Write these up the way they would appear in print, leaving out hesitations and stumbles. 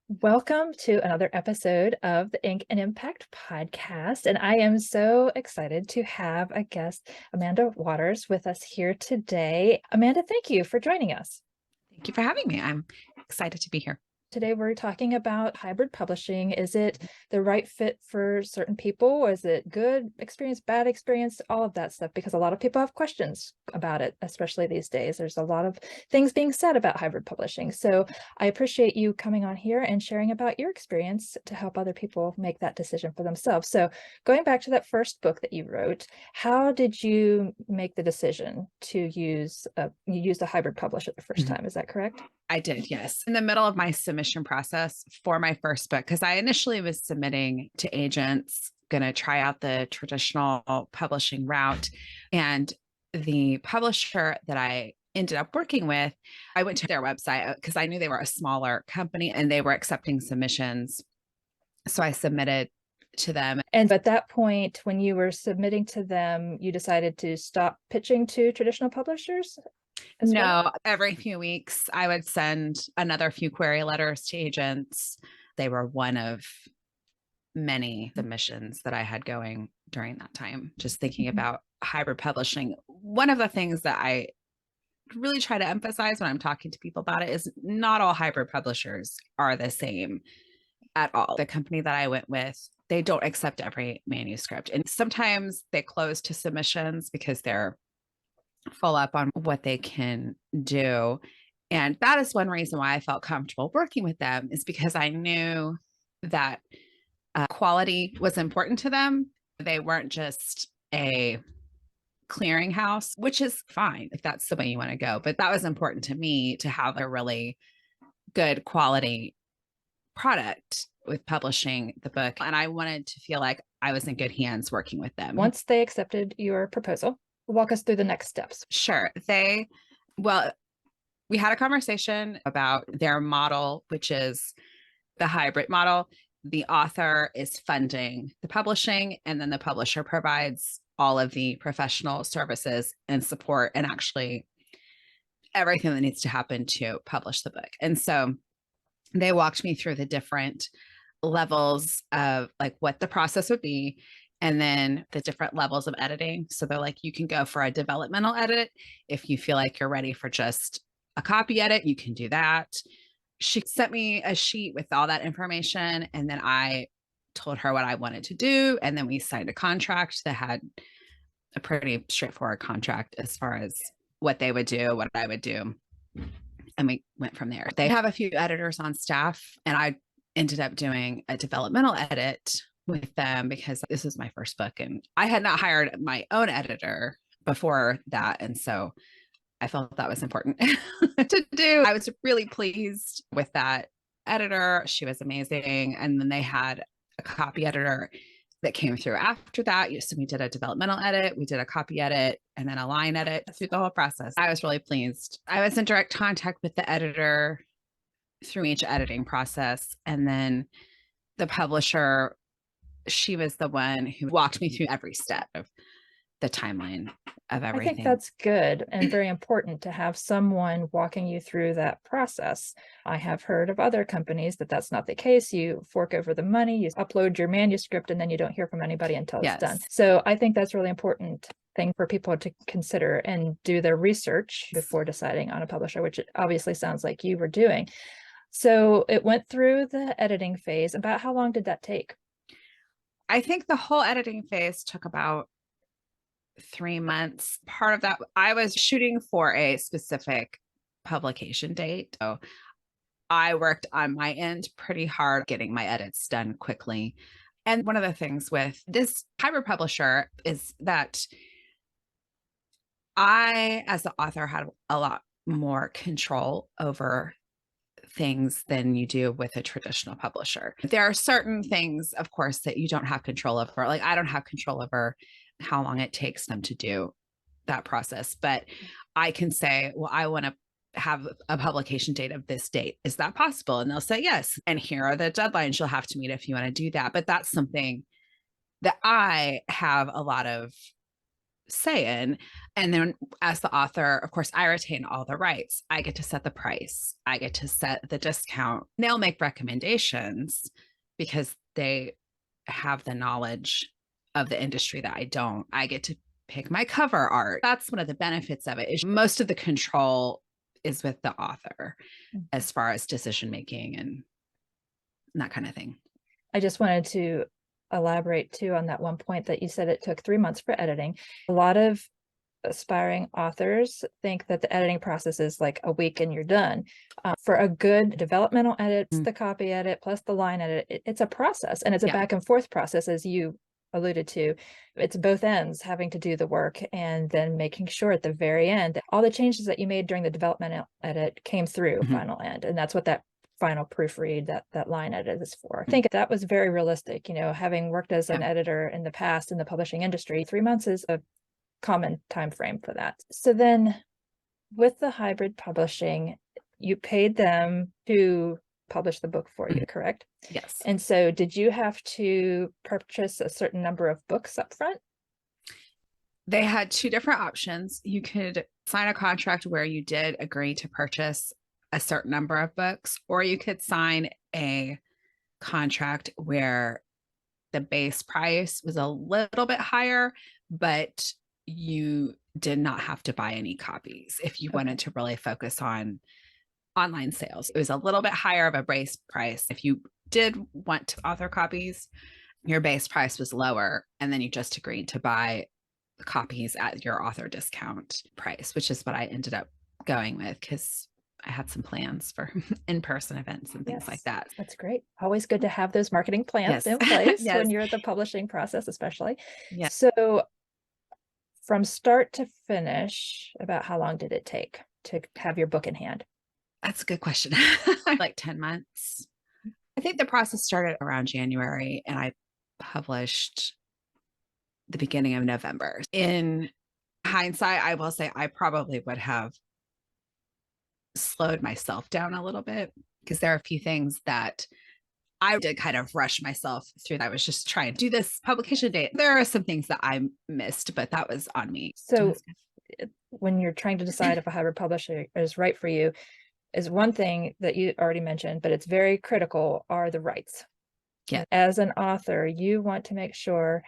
Welcome to another episode of the Ink and Impact podcast. And I am so excited to have a guest, Amanda Waters, with us here today. Amanda, thank you for joining us. Thank you for having me. I'm excited to be here. Today, we're talking about hybrid publishing. Is it the right fit for certain people? Is it good experience, bad experience, all of that stuff? Because a lot of people have questions about it, especially these days. There's a lot of things being said about hybrid publishing. So I appreciate you coming on here and sharing about your experience to help other people make that decision for themselves. So going back to that first book that you wrote, how did you make the decision to use a hybrid publisher the first time? Is that correct? I did, yes. In the middle of my submission process for my first book, because I initially was submitting to agents, going to try out the traditional publishing route. And the publisher that I ended up working with, I went to their website because I knew they were a smaller company and they were accepting submissions. So I submitted to them. And at that point, when you were submitting to them, you decided to stop pitching to traditional publishers? No, every few weeks, I would send another few query letters to agents. They were one of many submissions that I had going during that time, just thinking about hybrid publishing. One of the things that I really try to emphasize when I'm talking to people about it is not all hybrid publishers are the same at all. The company that I went with, they don't accept every manuscript. And sometimes they close to submissions because they're full up on what they can do. And that is one reason why I felt comfortable working with them, is because I knew that quality was important to them. They weren't just a clearinghouse, which is fine if that's the way you want to go. But that was important to me, to have a really good quality product with publishing the book. And I wanted to feel like I was in good hands working with them. Once they accepted your proposal, walk us through the next steps. Sure. We had a conversation about their model, which is the hybrid model. The author is funding the publishing, and then the publisher provides all of the professional services and support and actually everything that needs to happen to publish the book. And so they walked me through the different levels of like what the process would be, and then the different levels of editing. So they're like, you can go for a developmental edit. If you feel like you're ready for just a copy edit, you can do that. She sent me a sheet with all that information, and then I told her what I wanted to do. And then we signed a contract that had a pretty straightforward contract as far as what they would do, what I would do. And we went from there. They have a few editors on staff, and I ended up doing a developmental edit with them because this is my first book and I had not hired my own editor before that. And so I felt that was important to do. I was really pleased with that editor. She was amazing. And then they had a copy editor that came through after that. So we did a developmental edit, we did a copy edit, and then a line edit through the whole process. I was really pleased. I was in direct contact with the editor through each editing process. And then the publisher, she was the one who walked me through every step of the timeline of everything. I think that's good and very important to have someone walking you through that process. I have heard of other companies that that's not the case. You fork over the money, you upload your manuscript, and then you don't hear from anybody until it's done. So I think that's really important thing for people to consider and do their research before deciding on a publisher, which it obviously sounds like you were doing. So it went through the editing phase. About how long did that take? I think the whole editing phase took about 3 months. Part of that, I was shooting for a specific publication date. So I worked on my end pretty hard getting my edits done quickly. And one of the things with this hybrid publisher is that I, as the author, had a lot more control over things than you do with a traditional publisher. There are certain things, of course, that you don't have control over. Like I don't have control over how long it takes them to do that process, but I can say, well, I want to have a publication date of this date. Is that possible? And they'll say yes. And here are the deadlines you'll have to meet if you want to do that. But that's something that I have a lot of say in. And then as the author, of course, I retain all the rights. I get to set the price, I get to set the discount. They'll make recommendations because they have the knowledge of the industry that I don't. I get to pick my cover art. That's one of the benefits of it, is most of the control is with the author as far as decision making and that kind of thing. I just wanted to elaborate too on that one point that you said it took 3 months for editing. A lot of aspiring authors think that the editing process is like a week and you're done. For a good developmental edit, the copy edit plus the line edit, it's a process, and it's a back and forth process, as you alluded to. It's both ends having to do the work and then making sure at the very end that all the changes that you made during the developmental edit came through final end. And that's what that final proofread, that line edit is for. I think that was very realistic. Having worked as an editor in the past in the publishing industry, 3 months is a common time frame for that. So then with the hybrid publishing, you paid them to publish the book for you, correct? Yes. And so did you have to purchase a certain number of books up front? They had two different options. You could sign a contract where you did agree to purchase a certain number of books, or you could sign a contract where the base price was a little bit higher, but you did not have to buy any copies if you wanted to really focus on online sales. It was a little bit higher of a base price. If you did want to author copies, your base price was lower, and then you just agreed to buy copies at your author discount price, which is what I ended up going with because I had some plans for in-person events and things like that. That's great. Always good to have those marketing plans in place when you're at the publishing process, especially. So from start to finish, about how long did it take to have your book in hand? That's a good question. Like 10 months. I think the process started around January and I published the beginning of November. In hindsight, I will say I probably would have slowed myself down a little bit because there are a few things that I did kind of rush myself through. I was just trying to do this publication date. There are some things that I missed, but that was on me. So when you're trying to decide if a hybrid publisher is right for you, is one thing that you already mentioned, but it's very critical, are the rights. Yeah. As an author, you want to make sure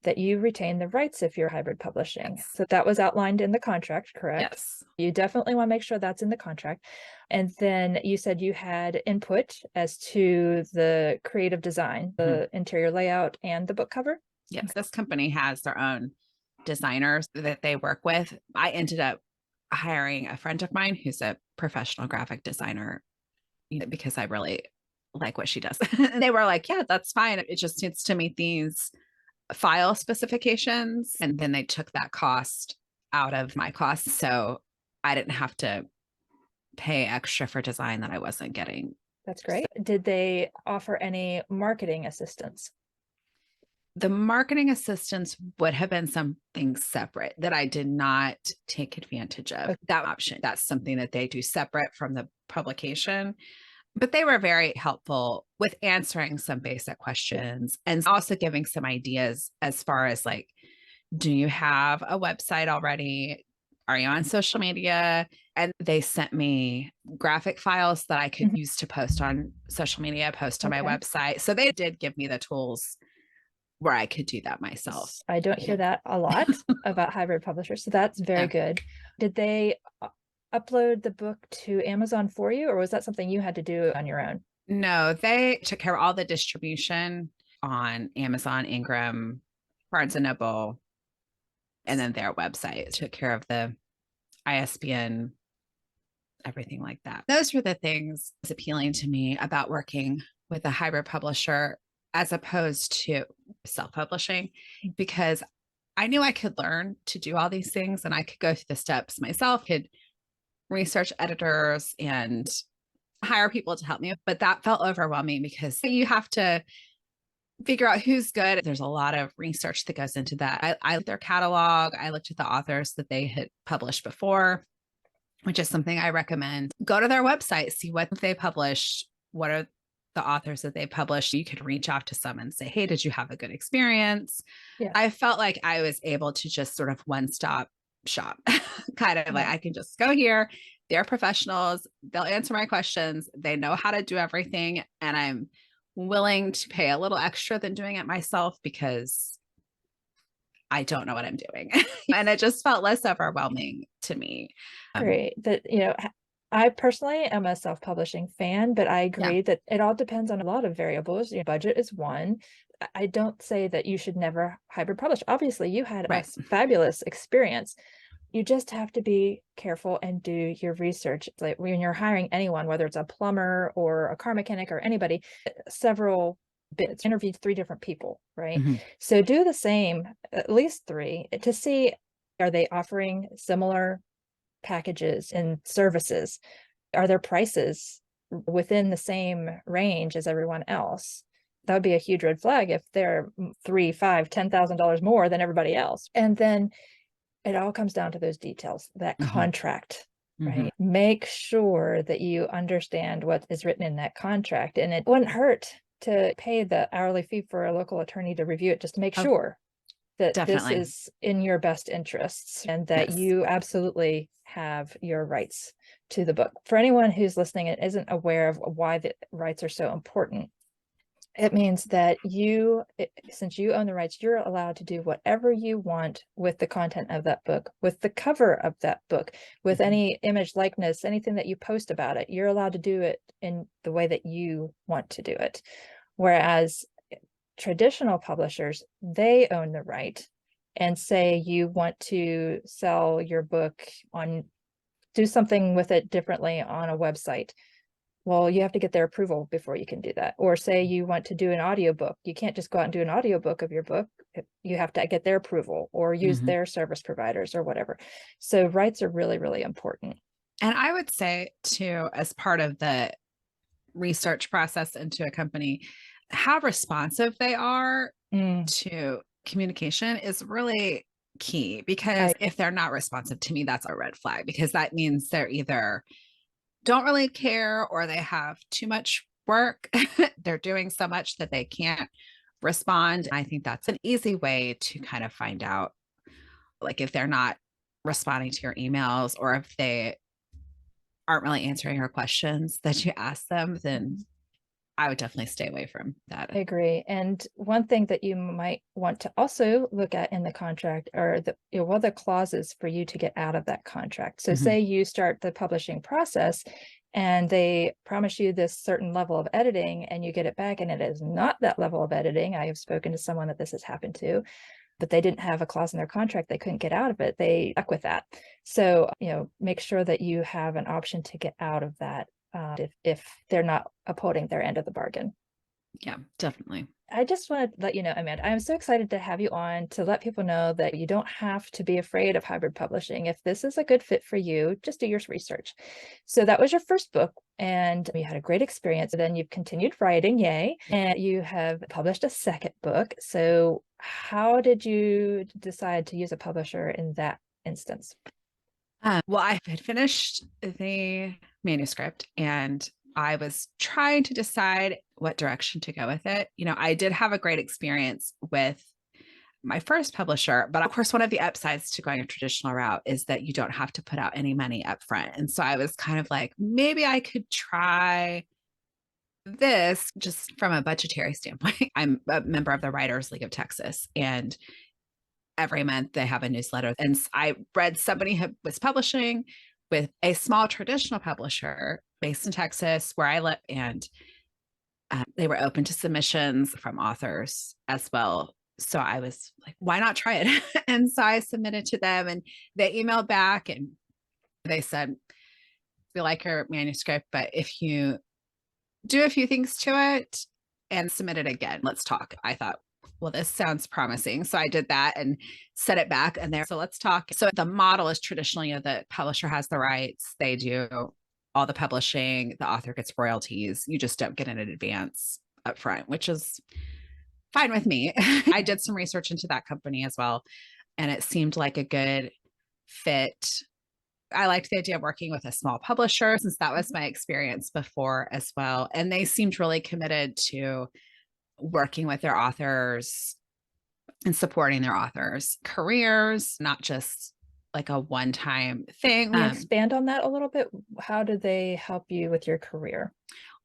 that you retain the rights if you're hybrid publishing. Yes. So that was outlined in the contract, correct? Yes. You definitely want to make sure that's in the contract. And then you said you had input as to the creative design, the interior layout, and the book cover? Yes. This company has their own designers that they work with. I ended up hiring a friend of mine who's a professional graphic designer because I really like what she does. They were like, yeah, that's fine. It just needs to meet these file specifications. And then they took that cost out of my costs. So I didn't have to pay extra for design that I wasn't getting. That's great. Did they offer any marketing assistance? The marketing assistance would have been something separate that I did not take advantage of. That option, that's something that they do separate from the publication. But they were very helpful with answering some basic questions and also giving some ideas as far as like, do you have a website already? Are you on social media? And they sent me graphic files that I could use to post on social media, post on my website. So they did give me the tools where I could do that myself. I don't hear that a lot about hybrid publishers. So that's very good. Did they upload the book to Amazon for you, or was that something you had to do on your own? No, they took care of all the distribution on Amazon, Ingram, Barnes and Noble, and then their website took care of the ISBN, everything like that. Those were the things that's appealing to me about working with a hybrid publisher as opposed to self-publishing, because I knew I could learn to do all these things and I could go through the steps myself, could research editors and hire people to help me. But that felt overwhelming because you have to figure out who's good. There's a lot of research that goes into that. I looked at their catalog. I looked at the authors that they had published before, which is something I recommend. Go to their website, see what they published, what are the authors that they publish, you could reach out to some and say, hey, did you have a good experience? Yeah. I felt like I was able to just sort of one stop shop, kind of like Yeah. I can just go here. They're professionals. They'll answer my questions. They know how to do everything. And I'm willing to pay a little extra than doing it myself because I don't know what I'm doing. And it just felt less overwhelming to me. Great. That, I personally am a self-publishing fan, but I Yeah, agree that it all depends on a lot of variables. Your budget is one. I don't say that you should never hybrid publish. Obviously, you had a right. fabulous experience. You just have to be careful and do your research. It's like when you're hiring anyone, whether it's a plumber or a car mechanic or anybody, several bits, interview 3 different people, right? Mhm. So do the same, at least 3, to see, are they offering similar packages and services? Are their prices within the same range as everyone else? That would be a huge red flag if they're 3, 5, $10,000 more than everybody else. And then it all comes down to those details, that Mhm. contract, Mhm. right? Make sure that you understand what is written in that contract. And it wouldn't hurt to pay the hourly fee for a local attorney to review it just to make Oh, sure that this definitely. is in your best interests and that Yes. you absolutely have your rights to the book. For anyone who's listening and isn't aware of why the rights are so important, it means that since you own the rights, you're allowed to do whatever you want with the content of that book, with the cover of that book, with Mhm. any image, likeness, anything that you post about it. You're allowed to do it in the way that you want to do it. Whereas traditional publishers, they own the right. And say you want to sell your book do something with it differently on a website, well, you have to get their approval before you can do that. Or say you want to do an audiobook. You can't just go out and do an audiobook of your book. You have to get their approval or use Mhm. their service providers or whatever. So rights are really, really important. And I would say, too, as part of the research process into a company, how responsive they are Mm, to communication is really key because I if they're not responsive to me, that's a red flag because that means they're either don't really care or they have too much work. They're doing so much that they can't respond. I think that's an easy way to kind of find out, like, if they're not responding to your emails or if they aren't really answering your questions that you ask them, then I would definitely stay away from that. agree. And one thing that you might want to also look at in the contract are what are the clauses for you to get out of that contract. So Mhm. say you start the publishing process and they promise you this certain level of editing and you get it back and it is not that level of editing. I have spoken to someone that this has happened to, but they didn't have a clause in their contract. They couldn't get out of it. They stuck with that. So, make sure that you have an option to get out of that if they're not upholding their end of the bargain. Yeah, definitely. I just want to let you know, Amanda, I'm so excited to have you on to let people know that you don't have to be afraid of hybrid publishing. If this is a good fit for you, just do your research. So that was your first book and you had a great experience. Then you've continued writing, yay, and you have published a second book. So how did you decide to use a publisher in that instance? Well, I had finished the manuscript and I was trying to decide what direction to go with it. I did have a great experience with my first publisher, but of course, one of the upsides to going a traditional route is that you don't have to put out any money up front. And so I was kind of like, maybe I could try this just from a budgetary standpoint. I'm a member of the Writers League of Texas, and every month they have a newsletter. And I read somebody who was publishing with a small traditional publisher based in Texas where I live, and they were open to submissions from authors as well. So I was like, why not try it? And so I submitted to them and they emailed back and they said, we like your manuscript, but if you do a few things to it and submit it again, let's talk. I thought, well, this sounds promising. So I did that and set it back and there. So let's talk. So the model is traditionally, the publisher has the rights. They do all the publishing. The author gets royalties. You just don't get an advance up front, which is fine with me. I did some research into that company as well. And it seemed like a good fit I liked the idea of working with a small publisher since that was my experience before as well. And they seemed really committed to working with their authors and supporting their authors' careers, not just like a one-time thing. Can you expand on that a little bit? How do they help you with your career?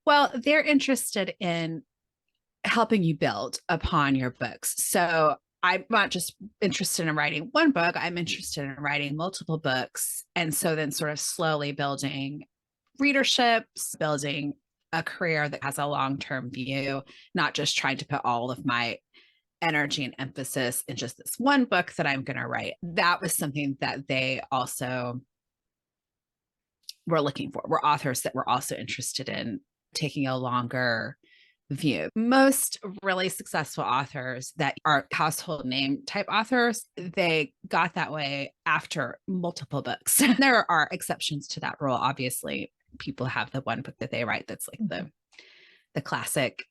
Well, they're interested in helping you build upon your books. So I'm not just interested in writing one book, I'm interested in writing multiple books. And so then sort of slowly building readerships, building a career that has a long-term view, not just trying to put all of my energy and emphasis in just this one book that I'm going to write. That was something that they also were looking for, were authors that were also interested in taking a longer view. Most really successful authors that are household name type authors, they got that way after multiple books. There are exceptions to that rule. Obviously, people have the one book that they write that's like the classic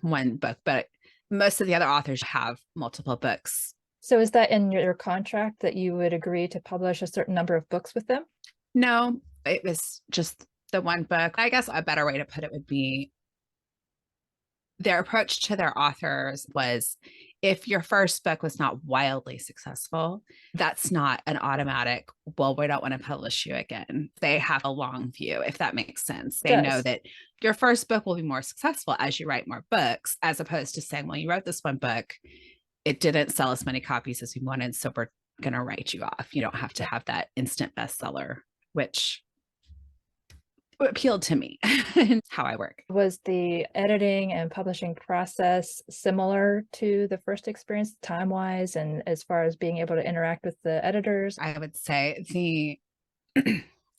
one book, but most of the other authors have multiple books. So is that in your contract that you would agree to publish a certain number of books with them? No, it was just the one book. I guess a better way to put it would be their approach to their authors was, if your first book was not wildly successful, that's not an automatic, well, we don't want to publish you again. They have a long view, if that makes sense. They know that your first book will be more successful as you write more books, as opposed to saying, well, you wrote this one book, it didn't sell as many copies as we wanted, so we're going to write you off. You don't have to have that instant bestseller, which appealed to me and how I work. Was the editing and publishing process similar to the first experience, time-wise, and as far as being able to interact with the editors? I would say the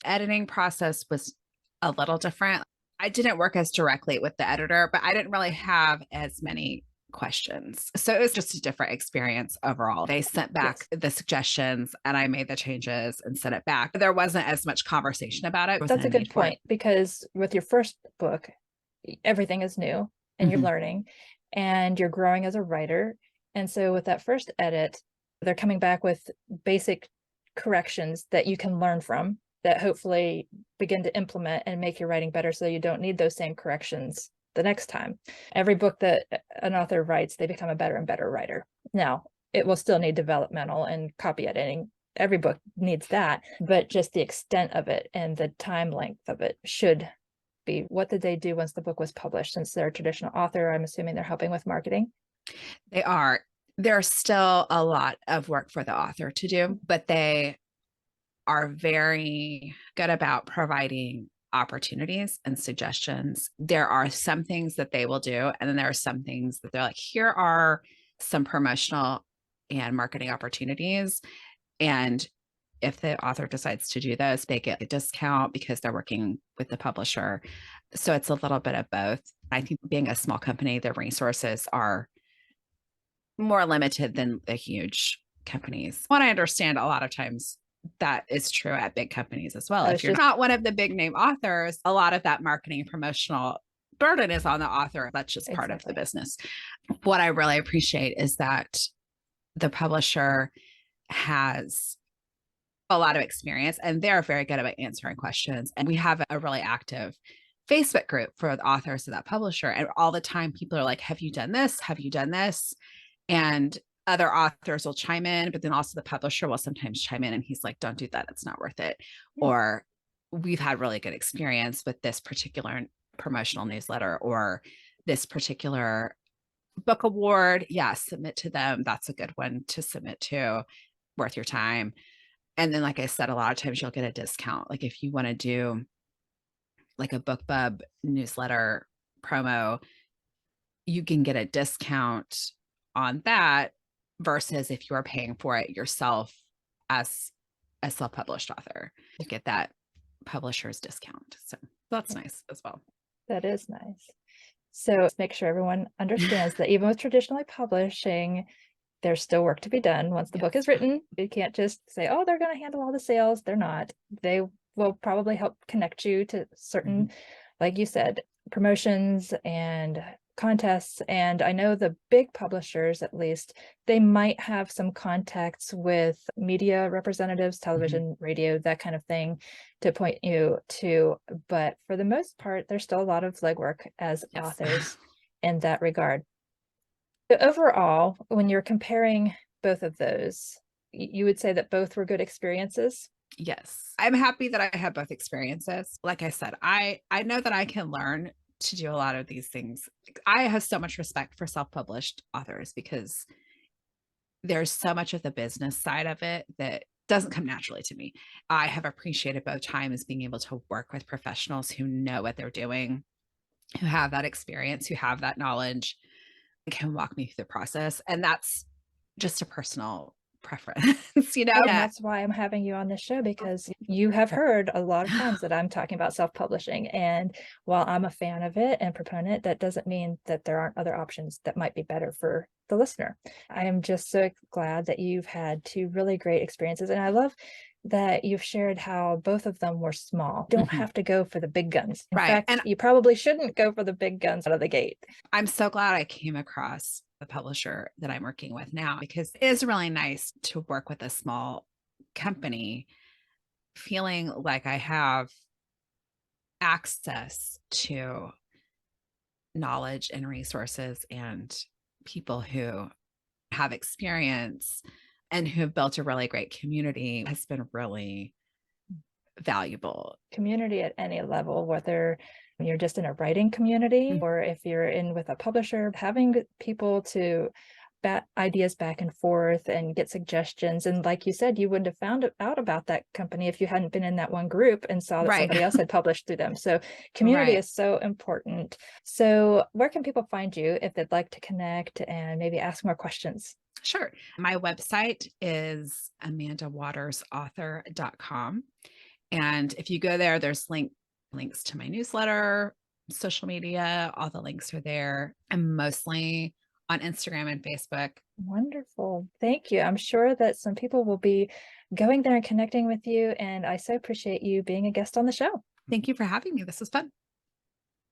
editing process was a little different. I didn't work as directly with the editor, but I didn't really have as many questions. So it was just a different experience overall. They sent back the suggestions and I made the changes and sent it back. There wasn't as much conversation about it. That's a good point, because with your first book, everything is new and you're learning and you're growing as a writer. And so with that first edit, they're coming back with basic corrections that you can learn from, that hopefully begin to implement and make your writing better so you don't need those same corrections the next time. Every book that an author writes, they become a better and better writer. Now, it will still need developmental and copy editing. Every book needs that, but just the extent of it and the time length of it should be. What did they do once the book was published? Since they're a traditional author, I'm assuming they're helping with marketing. They are. There's still a lot of work for the author to do, but they are very good about providing opportunities and suggestions. There are some things that they will do, and then there are some things that they're like, here are some promotional and marketing opportunities. And if the author decides to do those, they get a discount because they're working with the publisher. So it's a little bit of both. I think being a small company, the resources are more limited than the huge companies. What I understand, a lot of times that is true at big companies as well. If you're not one of the big name authors, a lot of that marketing promotional burden is on the author. That's just part of the business. What I really appreciate is that the publisher has a lot of experience and they're very good about answering questions. And we have a really active Facebook group for the authors of that publisher. And all the time people are like, have you done this? Have you done this? And other authors will chime in, but then also the publisher will sometimes chime in and he's like, don't do that. It's not worth it. Or we've had really good experience with this particular promotional newsletter or this particular book award. Yeah, submit to them. That's a good one to submit to, worth your time. And then, like I said, a lot of times you'll get a discount. Like if you want to do like a BookBub newsletter promo, you can get a discount on that versus if you're paying for it yourself as a self-published author, you get that publisher's discount. So that's nice as well. That is nice. So let's make sure everyone understands that even with traditionally publishing, there's still work to be done once the book is written. You can't just say, oh, they're going to handle all the sales. They're not. They will probably help connect you to certain, like you said, promotions and contests. And I know the big publishers, at least, they might have some contacts with media representatives, television, radio, that kind of thing to point you to. But for the most part, there's still a lot of legwork as Yes. authors in that regard. So overall, when you're comparing both of those, you would say that both were good experiences? Yes. I'm happy that I had both experiences. Like I said, I know that I can learn to do a lot of these things. I have so much respect for self-published authors because there's so much of the business side of it that doesn't come naturally to me. I have appreciated both times being able to work with professionals who know what they're doing, who have that experience, who have that knowledge, and can walk me through the process. And that's just a personal preference, you know? And that's why I'm having you on this show, because you have heard a lot of times that I'm talking about self-publishing. And while I'm a fan of it and proponent, that doesn't mean that there aren't other options that might be better for the listener. I am just so glad that you've had two really great experiences. And I love that you've shared how both of them were small. You don't have to go for the big guns. In Right. fact, And you probably shouldn't go for the big guns out of the gate. I'm so glad I came across the publisher that I'm working with now because it is really nice to work with a small company, feeling like I have access to knowledge and resources and people who have experience and who have built a really great community has been really valuable. Community at any level, whether you're just in a writing community or if you're in with a publisher, having people to bat ideas back and forth and get suggestions. And like you said, you wouldn't have found out about that company if you hadn't been in that one group and saw that Right. somebody else had published through them. So community Right. is so important. So where can people find you if they'd like to connect and maybe ask more questions? Sure. My website is amandawatersauthor.com. And if you go there, there's links to my newsletter, social media, all the links are there. I'm mostly on Instagram and Facebook. Wonderful. Thank you. I'm sure that some people will be going there and connecting with you. And I so appreciate you being a guest on the show. Thank you for having me. This was fun.